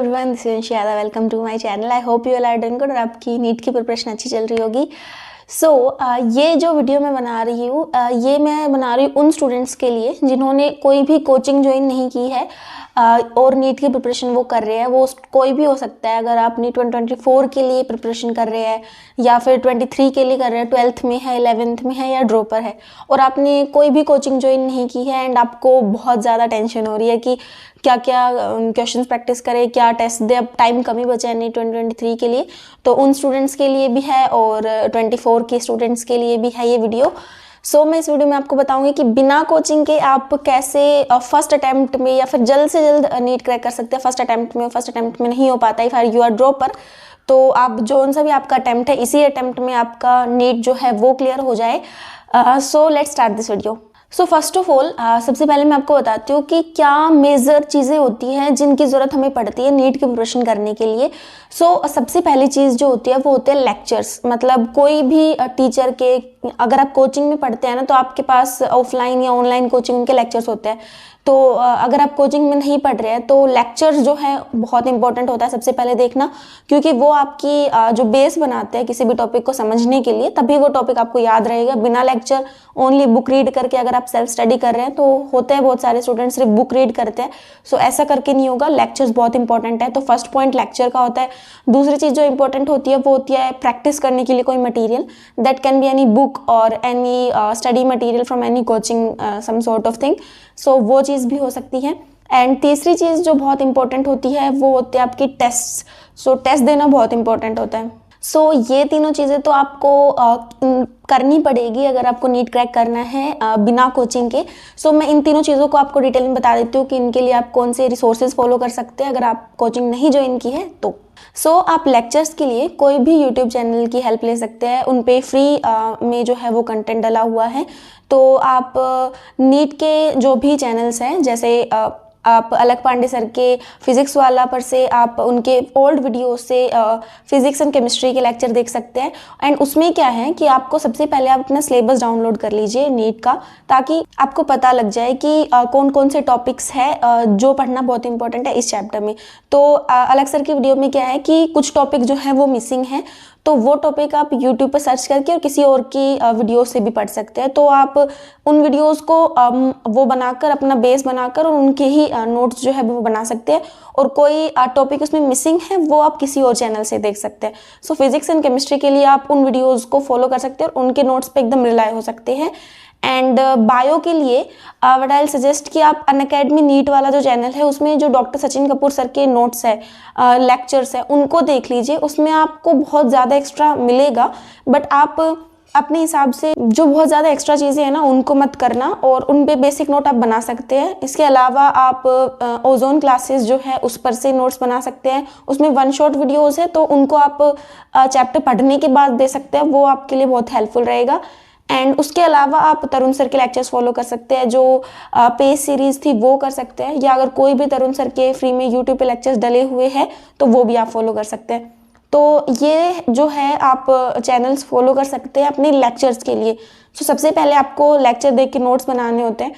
Everyone, this is शियादा। Welcome to my channel. I hope you all are doing good और आपकी NEET की preparation अच्छी चल रही होगी। ये जो वीडियो मैं बना रही हूँ ये मैं बना रही हूँ उन स्टूडेंट्स के लिए जिन्होंने कोई भी कोचिंग ज्वाइन नहीं की है और नीट की प्रिपरेशन वो कर रहे हैं। वो कोई भी हो सकता है। अगर आप नीट 2024 के लिए प्रिपरेशन कर रहे हैं या फिर 23 के लिए कर रहे हैं, 12th में है, 11th में है या ड्रॉपर है, और आपने कोई भी कोचिंग ज्वाइन नहीं की है एंड आपको बहुत ज़्यादा टेंशन हो रही है कि क्या क्या क्वेश्चंस प्रैक्टिस करें, क्या टेस्ट दे, अब टाइम कम ही बचा है नीट 2023 के लिए, तो उन स्टूडेंट्स के लिए भी है और 24 के स्टूडेंट्स के लिए भी है ये वीडियो। मैं इस वीडियो में आपको बताऊंगी कि बिना कोचिंग के आप कैसे फर्स्ट अटैम्प्ट में या फिर जल्द से जल्द नीट क्रैक कर सकते हैं। फर्स्ट अटैम्प्ट में नहीं हो पाता है, यू आर ड्रॉपर, तो आप जो सा भी आपका अटैम्प्ट है, इसी अटैम्प्ट में आपका नीट जो है वो क्लियर हो जाए। Let's start this video. First of all सबसे पहले मैं आपको बताती हूँ कि क्या मेजर चीज़ें होती हैं जिनकी ज़रूरत हमें पड़ती है नीट की प्रिपरेशन करने के लिए। सबसे पहली चीज़ जो होती है वो होते हैं लेक्चर्स। मतलब कोई भी टीचर के, अगर आप कोचिंग में पढ़ते हैं ना, तो आपके पास ऑफलाइन या ऑनलाइन कोचिंग के लेक्चर्स होते हैं। तो अगर आप कोचिंग में नहीं पढ़ रहे हैं तो लेक्चर्स जो है बहुत इंपॉर्टेंट होता है सबसे पहले देखना, क्योंकि वो आपकी जो बेस बनाते हैं किसी भी टॉपिक को समझने के लिए, तभी वो टॉपिक आपको याद रहेगा। बिना लेक्चर ओनली बुक रीड करके अगर आप सेल्फ स्टडी कर रहे हैं, तो होते हैं बहुत सारे स्टूडेंट्स सिर्फ बुक रीड करते हैं, ऐसा करके नहीं होगा। लेक्चर्स बहुत इंपॉर्टेंट है। तो फर्स्ट पॉइंट लेक्चर का होता है। दूसरी चीज़ जो इंपॉर्टेंट होती है वो होती है प्रैक्टिस करने के लिए कोई material, that can be any book और any study material from any coaching some sort of thing. वो चीज़ भी हो सकती है। एंड तीसरी चीज़ जो बहुत इंपॉर्टेंट होती है वो होती है आपकी टेस्ट। टेस्ट देना बहुत इंपॉर्टेंट होता है। ये तीनों चीज़ें तो आपको करनी पड़ेगी अगर आपको नीट क्रैक करना है बिना कोचिंग के। मैं इन तीनों चीज़ों को आपको डिटेल में बता देती हूँ कि इनके लिए आप कौन से रिसोर्सेज फॉलो कर सकते हैं अगर आप कोचिंग नहीं ज्वाइन की है तो। आप लेक्चर्स के लिए कोई भी यूट्यूब चैनल की हेल्प ले सकते हैं। उन पे फ्री में जो है वो कंटेंट डला हुआ है। तो आप नीट के जो भी चैनल्स हैं, जैसे आप अलग पांडे सर के फिजिक्स वाला पर से आप उनके ओल्ड वीडियो से फिजिक्स एंड केमिस्ट्री के लेक्चर देख सकते हैं। एंड उसमें क्या है कि आपको सबसे पहले आप अपना सिलेबस डाउनलोड कर लीजिए नीट का, ताकि आपको पता लग जाए कि कौन कौन से टॉपिक्स है जो पढ़ना बहुत इंपॉर्टेंट है इस चैप्टर में। तो अलग सर की वीडियो में क्या है कि कुछ टॉपिक जो है वो मिसिंग है, तो वो टॉपिक आप YouTube पर सर्च करके और किसी और की वीडियो से भी पढ़ सकते हैं। तो आप उन वीडियोस को वो बनाकर अपना बेस बनाकर और उनके ही नोट्स जो है वो बना सकते हैं। और कोई टॉपिक उसमें मिसिंग है वो आप किसी और चैनल से देख सकते हैं। फिजिक्स एंड केमिस्ट्री के लिए आप उन वीडियोज़ को फॉलो कर सकते हैं और उनके नोट्स पे एकदम रिलाई हो सकते हैं। एंड बायो के लिए व्हाट आई विल सजेस्ट कि आप अनअकैडमी नीट वाला जो चैनल है उसमें जो डॉक्टर सचिन कपूर सर के नोट्स है, लेक्चर्स है, उनको देख लीजिए। उसमें आपको बहुत ज़्यादा एक्स्ट्रा मिलेगा, बट आप अपने हिसाब से जो बहुत ज़्यादा एक्स्ट्रा चीज़ें हैं ना उनको मत करना, और उन पे बेसिक नोट आप बना सकते हैं। इसके अलावा आप ओजोन क्लासेस जो है उस पर से नोट्स बना सकते हैं। उसमें वन शॉट वीडियोज़ है, तो उनको आप चैप्टर पढ़ने के बाद दे सकते हैं, वो आपके लिए बहुत हेल्पफुल रहेगा। एंड उसके अलावा आप तरुण सर के लेक्चर्स फॉलो कर सकते हैं, जो पेज सीरीज़ थी वो कर सकते हैं, या अगर कोई भी तरुण सर के फ्री में यूट्यूब पे लेक्चर्स डले हुए हैं तो वो भी आप फॉलो कर सकते हैं। तो ये जो है आप चैनल्स फॉलो कर सकते हैं अपने लेक्चर्स के लिए। सबसे पहले आपको लेक्चर देख के नोट्स बनाने होते हैं।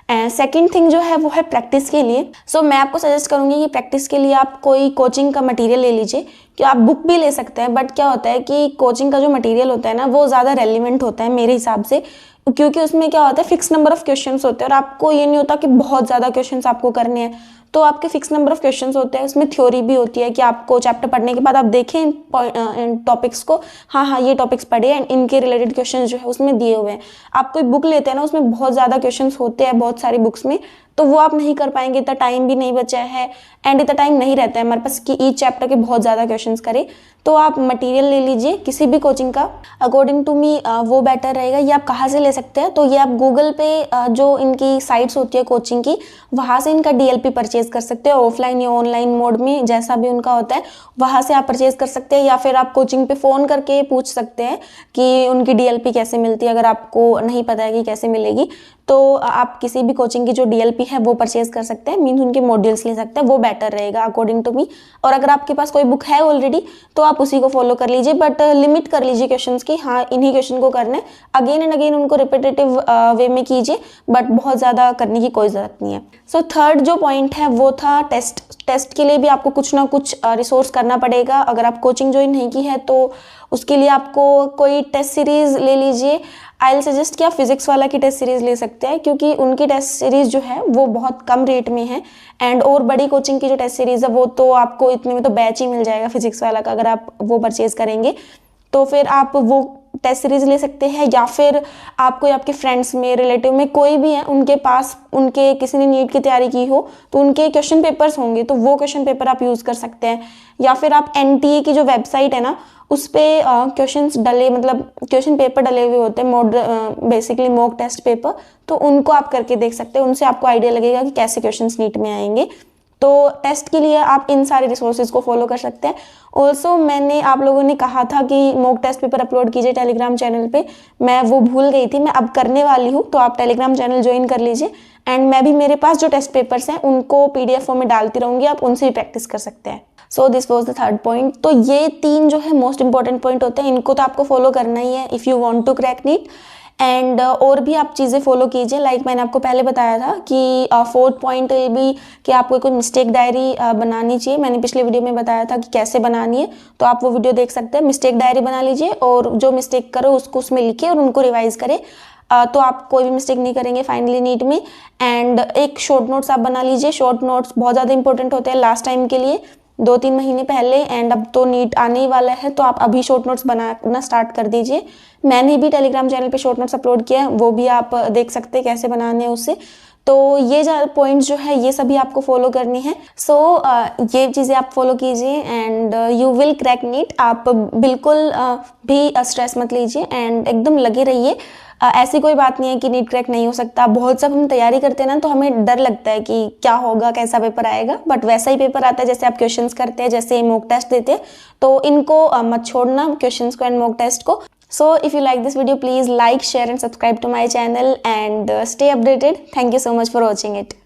एंड सेकेंड थिंग जो है वो है प्रैक्टिस के लिए। मैं आपको सजेस्ट करूँगी कि प्रैक्टिस के लिए आप कोई कोचिंग का मटेरियल ले लीजिए, कि आप बुक भी ले सकते हैं, बट क्या होता है कि कोचिंग का जो मटेरियल होता है ना वो ज़्यादा रेलिवेंट होता है मेरे हिसाब से, क्योंकि उसमें क्या होता है फिक्स नंबर ऑफ क्वेश्चंस होते हैं और आपको ये नहीं होता कि बहुत ज़्यादा क्वेश्चंस आपको करने हैं। तो आपके फिक्स नंबर ऑफ क्वेश्चंस होते हैं। उसमें थ्योरी भी होती है कि आपको चैप्टर पढ़ने के बाद आप देखें इन टॉपिक्स को, हाँ ये टॉपिक्स पढ़े एंड इनके रिलेटेड क्वेश्चंस जो है उसमें दिए हुए हैं। आप कोई बुक लेते हैं ना, उसमें बहुत ज़्यादा क्वेश्चंस होते हैं बहुत सारी बुक्स में, तो वो आप नहीं कर पाएंगे। इतना टाइम भी नहीं बचा है एंड इतना टाइम नहीं रहता है हमारे पास कि ईच चैप्टर के बहुत ज़्यादा क्वेश्चंस करें। तो आप मटेरियल ले लीजिए किसी भी कोचिंग का, अकॉर्डिंग टू मी वो बेटर रहेगा। ये आप कहाँ से ले सकते हैं, तो ये आप गूगल पे जो इनकी साइट्स होती है कोचिंग की, वहाँ से इनका DLP परचेज कर सकते हैं, ऑफलाइन या ऑनलाइन मोड में जैसा भी उनका होता है वहाँ से आप परचेज कर सकते हैं। या फिर आप कोचिंग पे फ़ोन करके पूछ सकते हैं कि उनकी DLP कैसे मिलती है। अगर आपको नहीं पता है कि कैसे मिलेगी, तो आप किसी भी कोचिंग की जो DLP है वो परचेज कर सकते हैं, मीन्स उनके मॉड्यूल्स ले सकते हैं, वो बेटर रहेगा अकॉर्डिंग टू मी। और अगर आपके पास कोई बुक है ऑलरेडी तो आप उसी को फॉलो कर लीजिए, बट लिमिट कर लीजिए क्वेश्चंस की, हाँ इन्हीं क्वेश्चन को करना है, अगेन एंड अगेन उनको रिपीटेटिव वे में कीजिए, बट बहुत ज़्यादा करने की कोई ज़रूरत नहीं है। सो थर्ड जो पॉइंट है वो था टेस्ट के लिए भी आपको कुछ ना कुछ रिसोर्स करना पड़ेगा। अगर आप कोचिंग ज्वाइन नहीं की है तो उसके लिए आपको कोई टेस्ट सीरीज़ ले लीजिए। आई विल सजेस्ट कि आप फिजिक्स वाला की टेस्ट सीरीज़ ले सकते हैं, क्योंकि उनकी टेस्ट सीरीज़ जो है वो बहुत कम रेट में है। एंड और बड़ी कोचिंग की जो टेस्ट सीरीज़ है वो तो आपको इतने में तो बैच ही मिल जाएगा फिजिक्स वाला का, अगर आप वो परचेज करेंगे तो फिर आप वो टेस्ट सीरीज ले सकते हैं। या फिर आपको आपके फ्रेंड्स में, रिलेटिव में कोई भी है, उनके पास उनके किसी ने नीट की तैयारी की हो तो उनके क्वेश्चन पेपर्स होंगे, तो वो क्वेश्चन पेपर आप यूज़ कर सकते हैं। या फिर आप NTA की जो वेबसाइट है ना उस पर क्वेश्चंस डले, मतलब क्वेश्चन पेपर डले हुए होते हैं, बेसिकली मॉक टेस्ट पेपर, तो उनको आप करके देख सकते हैं। उनसे आपको आइडिया लगेगा कि कैसे क्वेश्चंस नीट में आएंगे। तो टेस्ट के लिए आप इन सारे रिसोर्सेज को फॉलो कर सकते हैं। ऑल्सो मैंने आप लोगों ने कहा था कि मॉक टेस्ट पेपर अपलोड कीजिए टेलीग्राम चैनल पे, मैं वो भूल गई थी, मैं अब करने वाली हूँ, तो आप टेलीग्राम चैनल ज्वाइन कर लीजिए। एंड मैं भी मेरे पास जो टेस्ट पेपर्स हैं उनको PDF फॉर्म में डालती रहूँगी, आप उनसे भी प्रैक्टिस कर सकते हैं। So this was the third point. तो ये 3 जो है मोस्ट इंपॉर्टेंट पॉइंट होते हैं, इनको तो आपको फॉलो करना ही है if you want to crack NEET. एंड और भी आप चीज़ें फॉलो कीजिए, लाइक मैंने आपको पहले बताया था कि 4th पॉइंट विल बी कि आपको कोई मिस्टेक डायरी बनानी चाहिए। मैंने पिछले वीडियो में बताया था कि कैसे बनानी है, तो आप वो वीडियो देख सकते हैं। मिस्टेक डायरी बना लीजिए और जो मिस्टेक करो उसको उसमें लिखिए और उनको रिवाइज करें, तो आप कोई भी मिस्टेक नहीं करेंगे फाइनली नीट में। एंड एक शॉर्ट नोट्स आप बना लीजिए, शॉर्ट नोट्स बहुत ज़्यादा इंपॉर्टेंट होते हैं लास्ट टाइम के लिए, 2-3 महीने पहले। एंड अब तो नीट आने ही वाला है, तो आप अभी शॉर्ट नोट्स बनाना स्टार्ट कर दीजिए। मैंने भी टेलीग्राम चैनल पे शॉर्ट नोट्स अपलोड किया है, वो भी आप देख सकते हैं कैसे बनाने हैं उससे। तो ये पॉइंट्स जो है ये सभी आपको फॉलो करनी है। सो ये चीज़ें आप फॉलो कीजिए and you will crack NEET. आप बिल्कुल भी स्ट्रेस मत लीजिए एंड एकदम लगे रहिए। ऐसी कोई बात नहीं है कि नीट क्रैक नहीं हो सकता। बहुत सब हम तैयारी करते हैं ना तो हमें डर लगता है कि क्या होगा, कैसा पेपर आएगा, बट वैसा ही पेपर आता है जैसे आप क्वेश्चंस करते हैं, जैसे मॉक टेस्ट देते हैं। तो इनको मत छोड़ना, क्वेश्चंस को एंड मॉक टेस्ट को। So if you like this video, please like, share and subscribe to my channel and stay updated. Thank you so much for watching it.